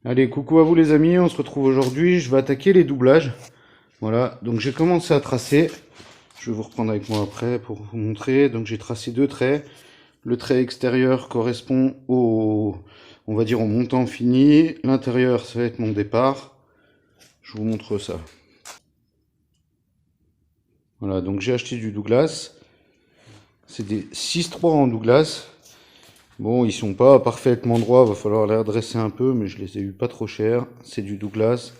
Allez, coucou à vous les amis, on se retrouve aujourd'hui, je vais attaquer les doublages. Voilà, donc j'ai commencé à tracer, je vais vous reprendre avec moi après pour vous montrer. Donc j'ai tracé deux traits, le trait extérieur correspond au, on va dire au montant fini, l'intérieur ça va être mon départ, je vous montre ça. Voilà, donc j'ai acheté du Douglas, c'est des 6-3 en Douglas. Bon, ils sont pas parfaitement droits, va falloir les redresser un peu, mais je les ai eu pas trop cher, c'est du Douglas.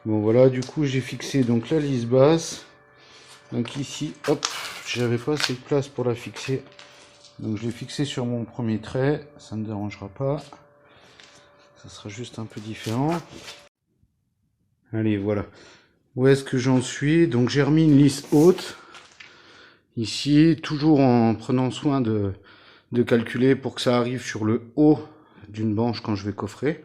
Bon voilà, du coup j'ai fixé donc la lisse basse. Donc ici, hop, j'avais pas assez de place pour la fixer. Donc je l'ai fixé sur mon premier trait, ça ne me dérangera pas. Ça sera juste un peu différent. Allez, voilà. Où est-ce que j'en suis? Donc j'ai remis une lisse haute. Ici, toujours en prenant soin de calculer pour que ça arrive sur le haut d'une banche quand je vais coffrer.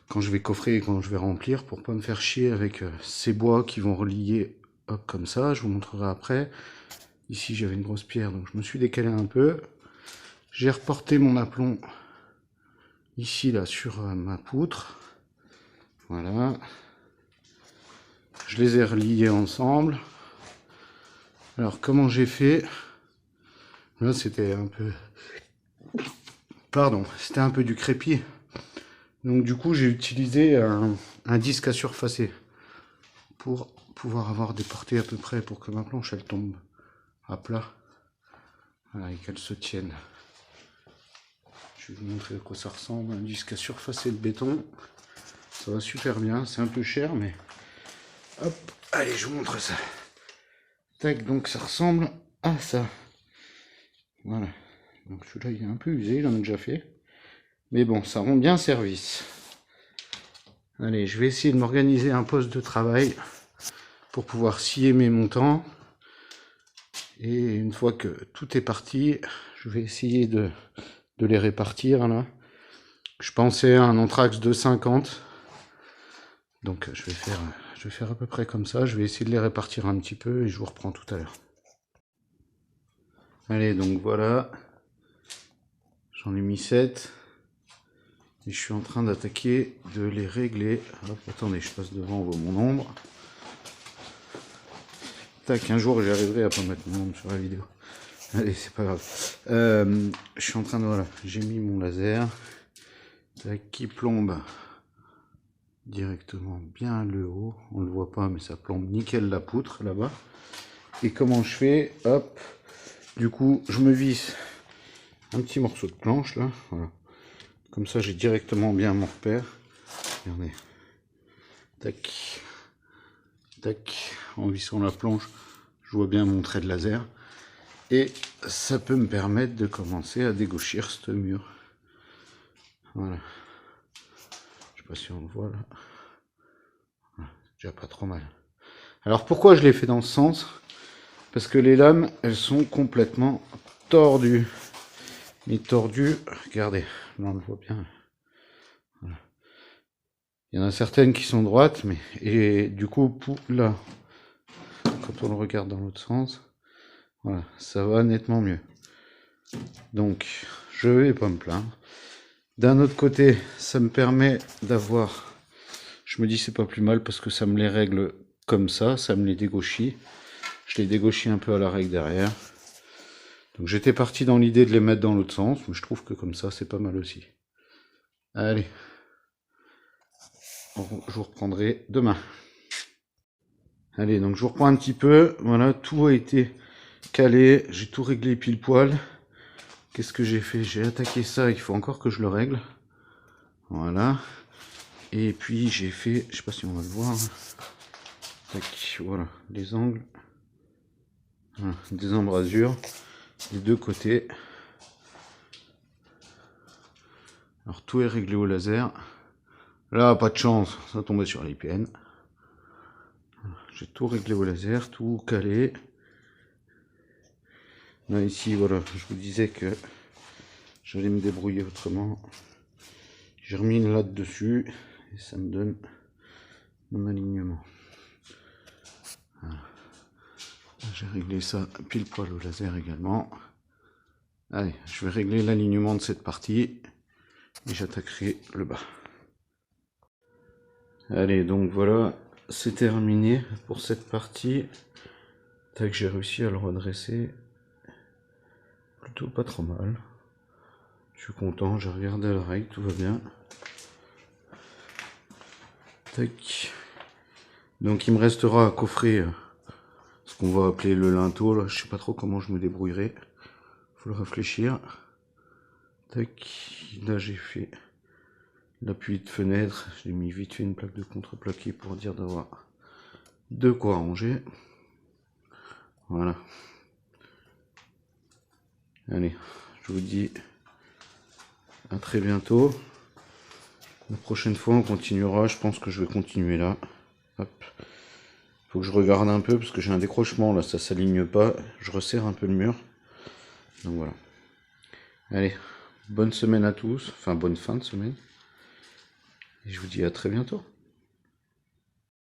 Quand je vais coffrer et quand je vais remplir, pour pas me faire chier avec ces bois qui vont relier hop comme ça, je vous montrerai après. Ici j'avais une grosse pierre donc je me suis décalé un peu. J'ai reporté mon aplomb ici là sur ma poutre. Voilà. Je les ai reliés ensemble. Alors comment j'ai fait? Là c'était un peu... Pardon, c'était un peu du crépi. Donc du coup j'ai utilisé un disque à surfacer pour pouvoir avoir des portées à peu près pour que ma planche elle tombe à plat. Voilà, et qu'elle se tienne. Je vais vous montrer à quoi ça ressemble. Un disque à surfacer de béton. Ça va super bien. C'est un peu cher, mais... Hop, allez, je vous montre ça. Tac, donc ça ressemble à ça. Voilà. Donc celui-là, il est un peu usé, il en a déjà fait. Mais bon, ça rend bien service. Allez, je vais essayer de m'organiser un poste de travail pour pouvoir scier mes montants. Et une fois que tout est parti, je vais essayer de les répartir là. Je pensais à un anthrax de 50. Donc je vais faire à peu près comme ça. Je vais essayer de les répartir un petit peu et je vous reprends tout à l'heure. Allez, donc voilà. J'en ai mis 7. Et je suis en train d'attaquer, de les régler. Hop, attendez, je passe devant, on voit mon ombre. Tac, un jour j'y arriverai à pas mettre mon ombre sur la vidéo. Allez, c'est pas grave. Je suis en train de... Voilà, j'ai mis mon laser. Tac, qui plombe directement bien le haut. On le voit pas, mais ça plombe nickel la poutre là-bas. Et comment je fais? Hop. Du coup, je me visse un petit morceau de planche là. Voilà. Comme ça, j'ai directement bien mon repère. Regardez. Tac. Tac. En vissant la planche, je vois bien mon trait de laser. Et ça peut me permettre de commencer à dégauchir ce mur. Voilà. Je sais pas si on le voit là. Voilà. Déjà pas trop mal. Alors pourquoi je l'ai fait dans ce sens? Parce que les lames, elles sont complètement tordues. Mais tordues, regardez, là on le voit bien. Voilà. Il y en a certaines qui sont droites, mais et du coup, là, quand on le regarde dans l'autre sens, voilà, ça va nettement mieux. Donc, je vais pas me plaindre. D'un autre côté, ça me permet d'avoir, je me dis c'est pas plus mal parce que ça me les règle comme ça me les dégauchit. Je les dégauchis un peu à la règle derrière. Donc j'étais parti dans l'idée de les mettre dans l'autre sens, mais je trouve que comme ça c'est pas mal aussi. Allez, je vous reprendrai demain. Allez, donc je vous reprends un petit peu. Voilà, tout a été calé, j'ai tout réglé pile poil. Qu'est-ce que j'ai fait? J'ai attaqué ça, il faut encore que je le règle. Voilà. Et puis j'ai fait, je sais pas si on va le voir. Tac, voilà, les angles. Voilà, des embrasures des deux côtés. Alors tout est réglé au laser. Là, pas de chance, ça tombait sur l'IPN. J'ai tout réglé au laser, tout calé. Là, ici, voilà, je vous disais que j'allais me débrouiller autrement. J'ai remis une latte dessus et ça me donne mon alignement. Voilà. J'ai réglé ça pile poil au laser également. Allez, je vais régler l'alignement de cette partie. et j'attaquerai le bas. Allez, donc voilà, c'est terminé pour cette partie. Tac, j'ai réussi à le redresser. Plutôt pas trop mal. Je suis content, j'ai regardé la règle, tout va bien. Tac. Donc il me restera à coffrer ce qu'on va appeler le linteau. Là, je sais pas trop comment je me débrouillerai. Faut le réfléchir. Tac. Là j'ai fait l'appui de fenêtre. J'ai mis vite fait une plaque de contreplaqué pour dire d'avoir de quoi ranger. Voilà. Allez, je vous dis à très bientôt. La prochaine fois on continuera. Je pense que je vais continuer là. Hop. Faut que je regarde un peu parce que j'ai un décrochement là, ça s'aligne pas. Je resserre un peu le mur. Donc voilà. Allez, bonne semaine à tous. Enfin bonne fin de semaine. Et je vous dis à très bientôt.